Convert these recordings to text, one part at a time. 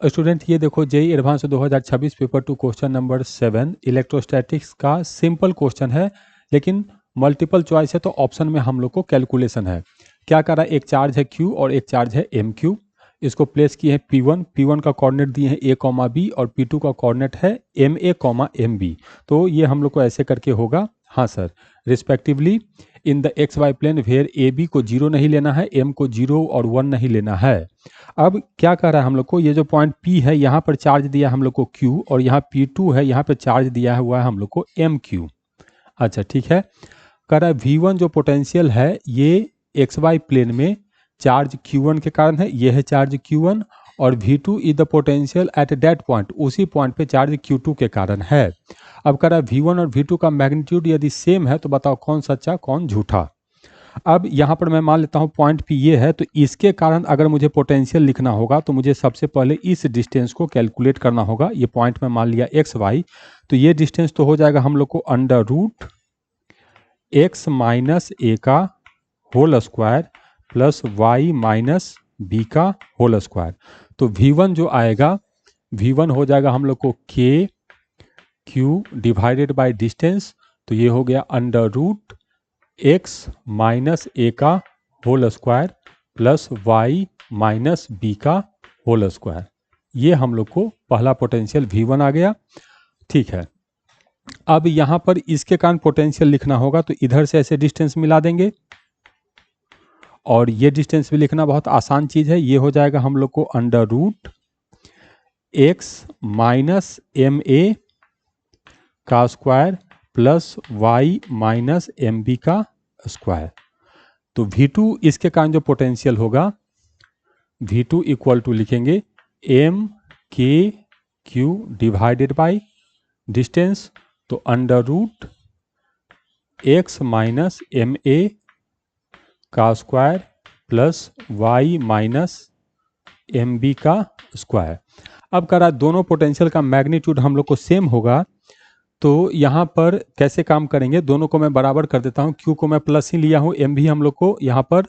Student ये देखो JEE advanced 2026 paper 2 question number 7 electrostatics का सिंपल क्वेश्चन है, लेकिन मल्टीपल चॉइस है तो ऑप्शन में हम लोग को कैलकुलेशन है। क्या करा, एक चार्ज है Q और एक चार्ज है MQ। इसको प्लेस किए हैं P1 का कोऑर्डिनेट दिए हैं A, B और P2 का कोऑर्डिनेट है MA, MB। तो ये हम लोग को ऐसे करके होगा, हाँ sir, respectively in the x y plane where AB को 0 नहीं लेना है, M को 0 और 1 नहीं लेना है। अब क्या कह रहा है हम लोग को, ये जो पॉइंट P है यहाँ पर चार्ज दिया हम लोग को Q और यहाँ P2 है, यहाँ पर चार्ज दिया हुआ है हम लोग को MQ। अच्छा ठीक है, कह रहा है V1 जो पोटेंशियल है ये एक्स वाई प्लेन में चार्ज Q1 के कारण है, ये है चार्ज Q1, और V2 is the potential at that point, उसी पॉइंट पे चार्ज Q2 के कारण है। अब कह रहा है V1 और V2 का मैग्नीट्यूड यदि सेम है तो बताओ कौन सच्चा कौन झूठा। अब यहाँ पर मैं मान लेता हूँ पॉइंट P ये है, तो इसके कारण अगर मुझे पोटेंशियल लिखना होगा तो मुझे सबसे पहले इस डिस्टेंस को कैलकुलेट करना होगा। ये पॉइंट में मान लिया एक्स वाई, तो ये डिस्टेंस तो हो जाएगा हम लोग को under root x minus a का whole square plus y minus b का होल स्क्वायर। तो V1 जो आएगा, V1 हो जाएगा हम लोग को k q divided by distance, तो ये हो गया under root x minus a का whole square plus y minus b का होल स्क्वायर। ये हम लोग को पहला पोटेंशियल V1 आ गया। ठीक है, अब यहाँ पर इसके कारण पोटेंशियल लिखना होगा तो इधर से ऐसे डिस्टेंस मिला देंगे, और ये डिस्टेंस भी लिखना बहुत आसान चीज़ है। ये हो जाएगा हम लोग को under root x minus m a का square plus y minus m b का स्क्वायर। तो V2 इसके कारण जो पोटेंशियल होगा, V2 इक्वल टू लिखेंगे एम के क्यू डिवाइडेड बाई डिस्टेंस, तो under root x minus m a का square plus y minus m b का स्क्वायर। अब कह रहा है दोनों पोटेंशियल का मैग्नीट्यूड हम लोग को सेम होगा, तो यहाँ पर कैसे काम करेंगे, दोनों को मैं बराबर कर देता हूँ। Q को मैं प्लस ही लिया हूँ, M भी हम लोग को यहाँ पर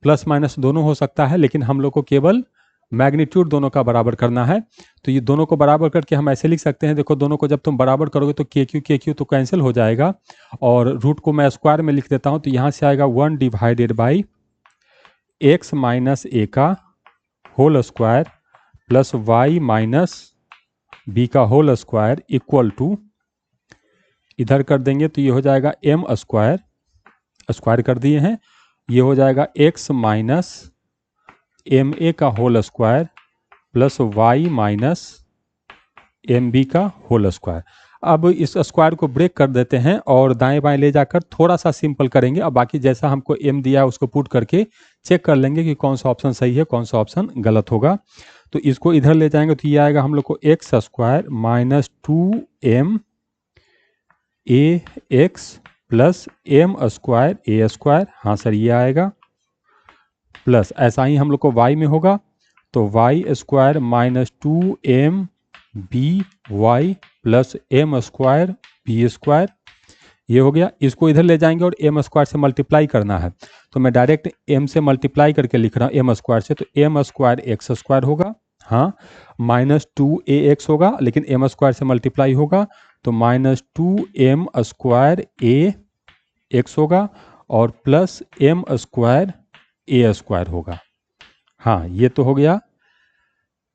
प्लस माइनस दोनों हो सकता है, लेकिन हम लोग को केवल मैग्नीट्यूड दोनों का बराबर करना है। तो ये दोनों को बराबर करके हम ऐसे लिख सकते हैं, देखो दोनों को जब तुम बराबर करोगे तो के क्यू तो कैंसिल हो जाएगा, और रूट को मैं स्क्वायर में लिख देता हूँ, तो यहाँ से आएगा 1 divided by x minus a का whole square plus y minus b का होल स्क्वायर इक्वल टू, इधर कर देंगे तो ये हो जाएगा एम स्क्वायर, स्क्वायर कर दिए हैं, ये हो जाएगा एक्स माइनस एम ए का whole square plus y minus m b का होल स्क्वायर। अब इस स्क्वायर को ब्रेक कर देते हैं और दाएं बाएं ले जाकर थोड़ा सा सिंपल करेंगे। अब बाकी जैसा हमको एम दिया है उसको पुट करके चेक कर लेंगे कि कौन सा ऑप्शन सही है कौन सा ऑप्शन गलत होगा। तो इसको इधर ले जाएंगे तो ये आएगा हम लोग को x square minus 2m a x plus m square a square, हाँ सर ये आएगा, प्लस ऐसा ही हम लोग को y में होगा तो y square minus 2m b y plus m square b square, ये हो गया। इसको इधर ले जाएंगे और एम स्क्वायर से मल्टीप्लाई करना है, तो मैं डायरेक्ट एम से मल्टीप्लाई करके लिख रहा हूँ एम स्क्वायर से, तो एम स्क्वायर एक्स स्क्वायर होगा, हाँ, माइनस 2ax होगा, लेकिन एम स्क्वायर से मल्टीप्लाई होगा तो minus 2m square a x होगा और plus m square a square होगा। हाँ ये तो हो गया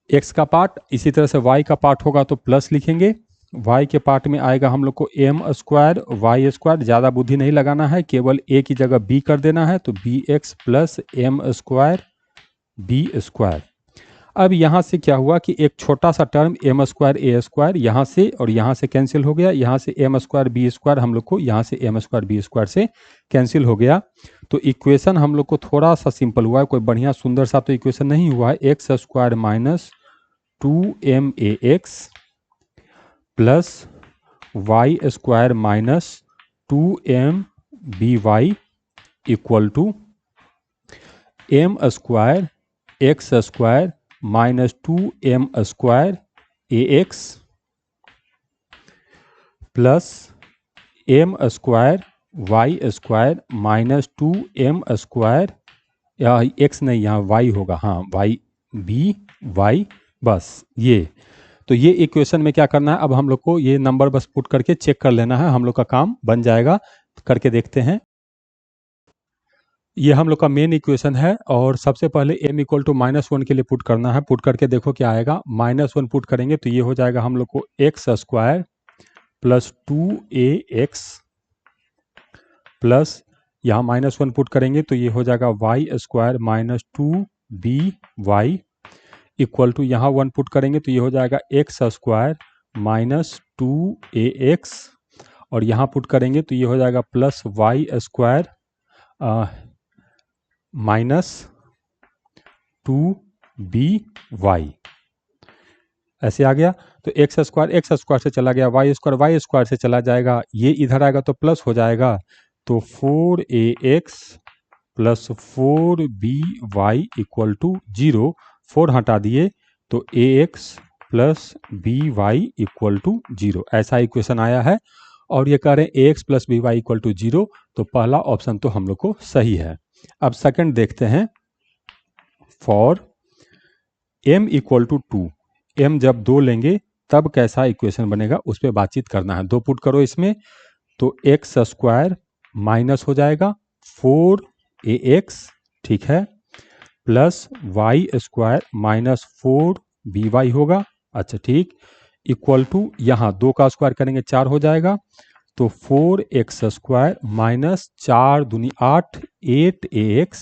x का पार्ट। इसी तरह से y का पार्ट होगा तो प्लस लिखेंगे, y के पार्ट में आएगा हम लोग को एम स्क्वायर वाई स्क्वायर, ज़्यादा बुद्धि नहीं लगाना है, केवल a की जगह b कर देना है, तो b x plus m square b square. अब यहाँ से क्या हुआ कि एक छोटा सा term m square a square यहाँ से और यहाँ से कैंसिल हो गया, यहाँ से एम स्क्वायर बी स्क्वायर हम लोग को यहाँ से एम स्क्वायर बी स्क्वायर से कैंसिल हो गया। तो इक्वेशन हम लोग को थोड़ा सा सिंपल हुआ है, कोई बढ़िया सुंदर सा तो इक्वेशन नहीं हुआ है। X square minus 2m a x plus y square minus 2m b y equal to m square x square minus 2m square a x plus m square y square minus 2m square, या x नहीं यहाँ Y होगा, हाँ Y B Y बस ये। तो ये equation में क्या करना है, अब हम लोग को ये नंबर बस पुट करके चेक कर लेना है, हम लोग का काम बन जाएगा। करके देखते हैं। ये हम लोग का मेन इक्वेशन है और सबसे पहले m इक्वल टू -1 के लिए पुट करना है। पुट करके देखो क्या आएगा, -1 पुट करेंगे तो ये हो जाएगा हम लोग को x square plus 2ax plus यहाँ -1 पुट करेंगे तो ये हो जाएगा y square minus 2by equal to यहाँ 1 पुट करेंगे तो ये हो जाएगा एक्स स्क्वायर माइनस 2ax और यहाँ पुट करेंगे तो ये हो जाएगा plus y square minus 2by ऐसे आ गया। तो एक्स स्क्वायर से चला गया, वाई स्क्वायर से चला जाएगा, ये इधर आएगा तो प्लस हो जाएगा। तो 4ax plus 4by equal to 0, 4 हटा दिए तो ax plus by equal to 0, ऐसा इक्वेशन आया है। और ये कह रहे हैं ax plus by equal to 0, तो पहला ऑप्शन तो हम लोग को सही है। अब सेकंड देखते हैं, for m equal to 2, m जब 2 लेंगे तब कैसा इक्वेशन बनेगा उस पर बातचीत करना है। 2 पुट करो इसमें तो एक्स स्क्वायर माइनस हो जाएगा 4ax, ठीक है, plus y square minus 4by होगा, अच्छा ठीक, इक्वल टू यहाँ 2 का स्क्वायर करेंगे 4 हो जाएगा तो 4x स्क्वायर माइनस 4 दूनी 8, 8ax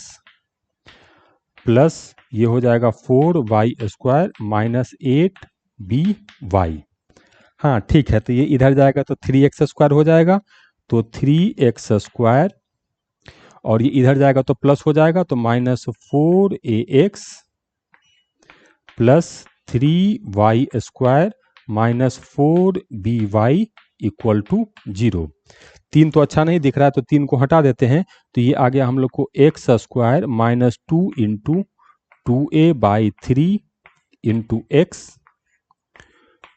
प्लस ये हो जाएगा 4y स्क्वायर माइनस 8by। हाँ ठीक है, तो ये इधर जाएगा तो 3x स्क्वायर हो जाएगा, तो 3x स्क्वायर और ये इधर जाएगा तो प्लस हो जाएगा तो minus 4ax plus 3y square minus 4by equal to 0। 3 तो अच्छा नहीं दिख रहा है तो 3 को हटा देते हैं, तो ये आ गया हम लोग को x square minus 2 into 2a/3 into x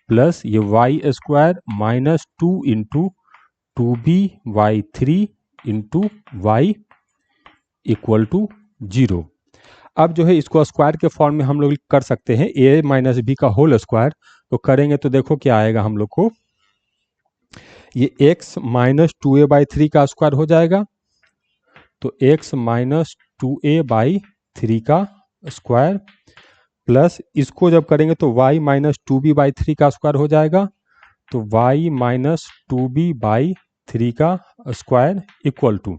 plus ये y square minus 2 into 2b/3 into y equal to 0। अब जो है इसको स्क्वायर के फॉर्म में हम लोग कर सकते हैं, a माइनस बी का होल स्क्वायर। तो करेंगे तो देखो क्या आएगा हम लोग को, ये x माइनस 2a/3 का स्क्वायर हो जाएगा, तो x माइनस 2a/3 का स्क्वायर प्लस इसको जब करेंगे तो y माइनस 2b/3 का स्क्वायर हो जाएगा, तो y माइनस 2b/3 का स्क्वायर इक्वल टू,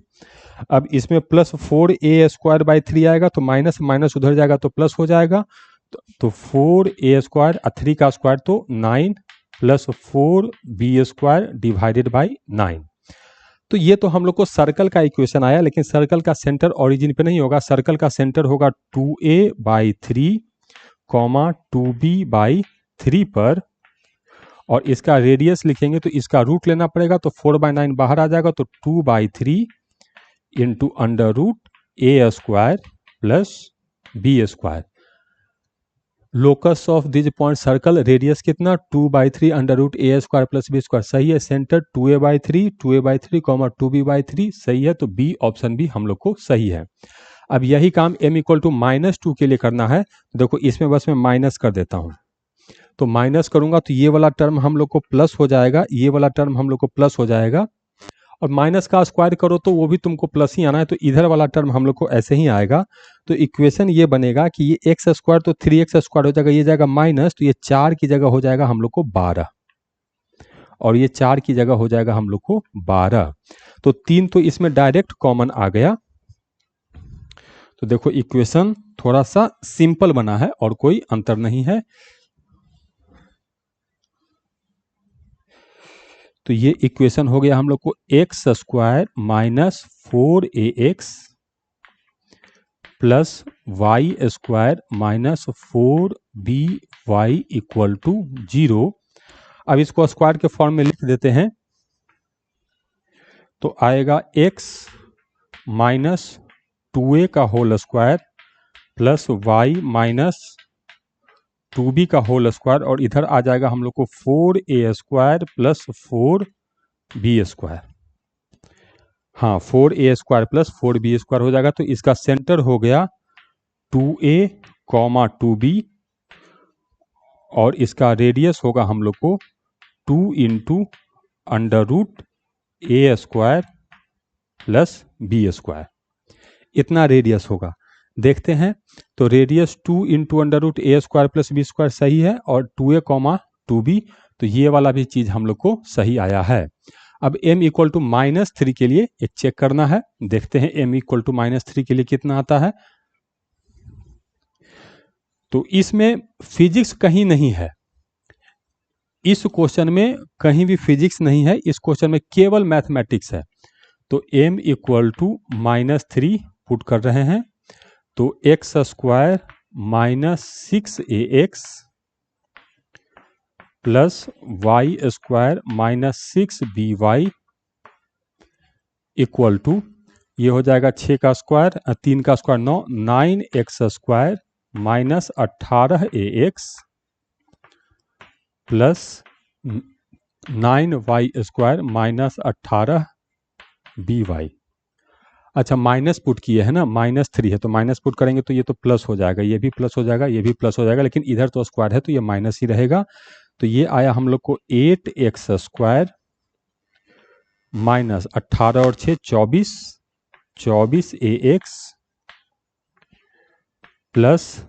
अब इसमें प्लस 4a² आएगा तो माइनस माइनस उधर जाएगा तो प्लस हो जाएगा, तो 4a² 3 का स्क्वायर तो 9 प्लस 4b² डिवाइडेड बाई 9। तो ये तो हम लोग को सर्कल का इक्वेशन आया, लेकिन सर्कल का सेंटर ओरिजिन पे नहीं होगा, सर्कल का सेंटर होगा 2a/3 कॉमा 2b/3 पर, और इसका रेडियस लिखेंगे तो इसका रूट लेना पड़ेगा, तो 4/9 बाहर आ जाएगा तो 2/3 into under root a square plus b square. Locus of this point circle, radius कितना 2/3 under root a square plus b square, सही है। सेंटर 2a/3 कॉमा 2b/3 सही है, तो बी ऑप्शन भी हम लोग को सही है। अब यही काम m इक्वल टू -2 के लिए करना है, तो देखो इसमें बस मैं माइनस कर देता हूँ, तो माइनस करूंगा तो ये वाला टर्म हम लोग को प्लस हो जाएगा, ये वाला टर्म हम लोग को प्लस हो जाएगा, और माइनस का स्क्वायर करो तो वो भी तुमको प्लस ही आना है, तो इधर वाला टर्म हम लोग को ऐसे ही आएगा। तो इक्वेशन ये बनेगा कि ये एक्स स्क्वायर तो 3x स्क्वायर हो जाएगा, ये जाएगा माइनस, तो ये 4 की जगह हो जाएगा हम लोग को 12, और ये 4 की जगह हो जाएगा हम लोग को 12, तो 3 तो इसमें डायरेक्ट कॉमन आ गया। तो देखो इक्वेशन थोड़ा सा सिंपल बना है और कोई अंतर नहीं है। तो ये इक्वेशन हो गया हम लोग को x square minus 4ax plus y square minus 4by equal to 0। अब इसको स्क्वायर के फॉर्म में लिख देते हैं, तो आएगा x माइनस 2a का whole square plus y minus 2b का होल स्क्वायर, और इधर आ जाएगा हम लोग को 4a square plus 4b square, हाँ 4a square plus 4b square हो जाएगा। तो इसका सेंटर हो गया 2a कॉमा 2b और इसका रेडियस होगा हम लोग को 2 इंटू अंडर रूट ए स्क्वायर प्लस बी स्क्वायर, इतना रेडियस होगा। देखते हैं तो रेडियस 2 इंटू अंडर रूट ए स्क्वायर प्लस बी स्क्वायर सही है, और 2a कॉमा 2b, तो ये वाला भी चीज हम लोग को सही आया है। अब m इक्वल टू -3 के लिए एक चेक करना है। देखते हैं m इक्वल टू -3 के लिए कितना आता है। तो इसमें फिजिक्स कहीं नहीं है, इस क्वेश्चन में कहीं भी फिजिक्स नहीं है, इस क्वेश्चन में केवल मैथमेटिक्स है। तो m इक्वल टू -3 पुट कर रहे हैं, तो x square -6ax plus y square -6by equal to, ये हो जाएगा 6 का स्क्वायर 3 का square 9, 9x square -18ax plus 9y square -18by। अच्छा माइनस पुट किए है ना, -3 है तो माइनस पुट करेंगे तो ये तो प्लस हो जाएगा, ये भी प्लस हो जाएगा, ये भी प्लस हो जाएगा, लेकिन इधर तो स्क्वायर है तो ये माइनस ही रहेगा। तो ये आया हम लोग को 8x स्क्वायर -18 और 6 24, 24ax plus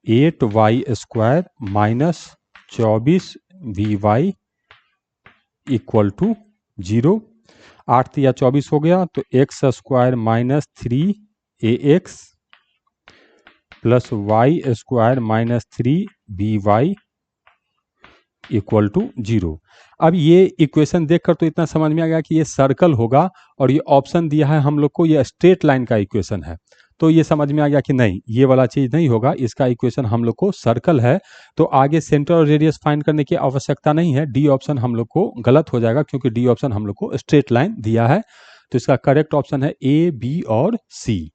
8y square -24by equal to 0। 8 या 24 हो गया, तो x square -3ax plus y square -3by equal to 0। अब ये इक्वेशन देखकर तो इतना समझ में आ गया कि ये सर्कल होगा, और ये ऑप्शन दिया है हम लोग को ये स्ट्रेट लाइन का इक्वेशन है, तो ये समझ में आ गया कि नहीं ये वाला चीज नहीं होगा, इसका इक्वेशन हम लोग को सर्कल है। तो आगे सेंटर और रेडियस फाइंड करने की आवश्यकता नहीं है, डी ऑप्शन हम लोग को गलत हो जाएगा, क्योंकि डी ऑप्शन हम लोग को स्ट्रेट लाइन दिया है। तो इसका करेक्ट ऑप्शन है ए, बी और सी।